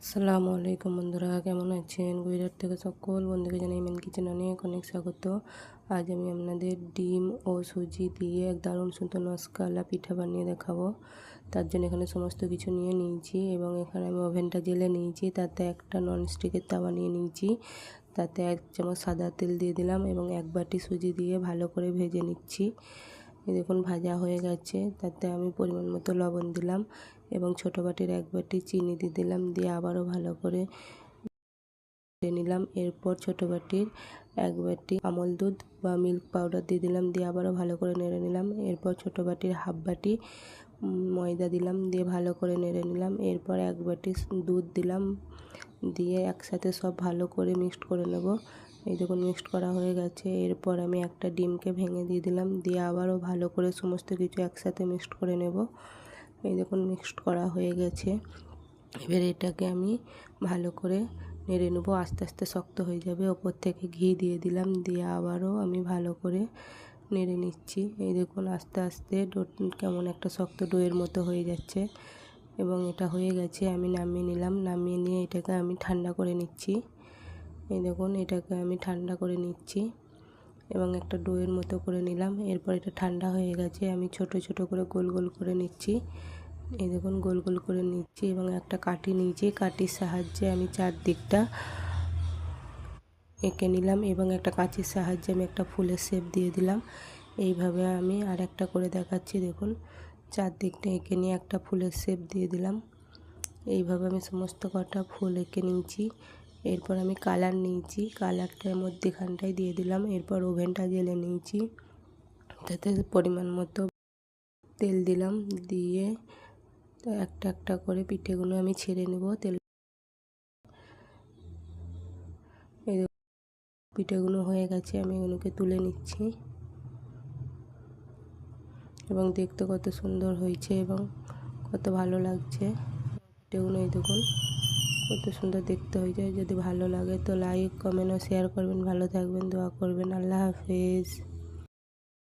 আসসালামু আলাইকুম বন্ধুরা, কেমন আছেন? গুজরাট থেকে সকল বন্ধুকে জানাই মেন কিচেন অনেক অনেক স্বাগত। আজ আমি আপনাদের ডিম ও সুজি দিয়ে এক দারুণ সুন্দর নস্কালা পিঠা বানিয়ে দেখাবো। তার জন্য এখানে সমস্ত কিছু নিয়ে নিয়েছি এবং এখানে আমি ওভেনটা জেলে নিয়েছি। তাতে একটা ননস্টিকের তাওয়া নিয়ে নিয়েছি, তাতে 1 চামচ সাদা তেল দিয়ে দিলাম এবং 1 বাটি সুজি দিয়ে ভালো করে ভেজে নিচ্ছি। এই দেখুন ভাজা হয়ে গেছে। তাতে আমি পরিমাণ মতো লবণ দিলাম এবং ছোটো বাটির 1 বাটি চিনি দিয়ে দিলাম, দিয়ে আবারও ভালো করে নিলাম। এরপর ছোটো বাটির 1 বাটি আমল দুধ বা মিল্ক পাউডার দিয়ে দিলাম, দিয়ে আবারও ভালো করে নেড়ে নিলাম। এরপর ছোটো বাটির হাফ বাটি ময়দা দিলাম, দিয়ে ভালো করে নেড়ে নিলাম। এরপর 1 বাটি দুধ দিলাম, দিয়ে একসাথে সব ভালো করে মিক্সড করে নেব। এই দেখুন মিক্সড করা হয়ে গেছে। এরপর আমি একটা ডিমকে ভেঙে দিয়ে দিলাম, দিয়ে আবারও ভালো করে সমস্ত কিছু একসাথে মিক্সড করে নেব। এই দেখুন মিক্সড করা হয়ে গেছে। এবার এটাকে আমি ভালো করে নেড়ে নেব, আস্তে আস্তে শক্ত হয়ে যাবে। ওপর থেকে ঘি দিয়ে দিলাম, দিয়ে আবারও আমি ভালো করে নেড়ে নিচ্ছি। এই দেখুন আস্তে আস্তে ডো কেমন একটা শক্ত ডোয়ের মতো হয়ে যাচ্ছে এবং এটা হয়ে গেছে। আমি নামিয়ে নিলাম, নামিয়ে নিয়ে এটাকে আমি ঠান্ডা করে নিচ্ছি। এই দেখুন এটাকে আমি ঠান্ডা করে নিচ্ছি এবং একটা ডোয়ের মতো করে নিলাম। এরপর এটা ঠান্ডা হয়ে গেছে। আমি ছোট ছোট করে গোল গোল করে নিচ্ছি। এই দেখুন গোল গোল করে নিচ্ছি এবং একটা কাঠি নিয়েছি, কাঠির সাহায্যে আমি চারদিকটা এঁকে নিলাম এবং একটা কাঁচির সাহায্যে আমি একটা ফুলের শেপ দিয়ে দিলাম। এইভাবে আমি আর একটা করে দেখাচ্ছি। দেখুন চারদিকটা এঁকে নিয়ে একটা ফুলের শেপ দিয়ে দিলাম। এইভাবে আমি সমস্ত কটা ফুল এঁকে নিয়েছি। এরপর আমি কালার নিয়েছি, কালারটার মধ্যেখানটায় দিয়ে দিলাম। এরপর ওভেনটা জ্বেলে নিয়েছি, তাতে পরিমাণ মতো তেল দিলাম, দিয়ে একটা একটা করে পিঠেগুলো আমি ছেড়ে নেব তেল। এই পিঠেগুলো হয়ে গেছে, আমি এগুলোকে তুলে নিচ্ছি এবং দেখতে কত সুন্দর হয়েছে এবং কত ভালো লাগছে পিঠেগুলো। এই দেখুন কত সুন্দর দেখতে হয়েছে। যদি ভালো লাগে তো লাইক কমেন্ট ও শেয়ার করবেন। ভালো থাকবেন, দোয়া করবেন। আল্লাহ হাফেজ।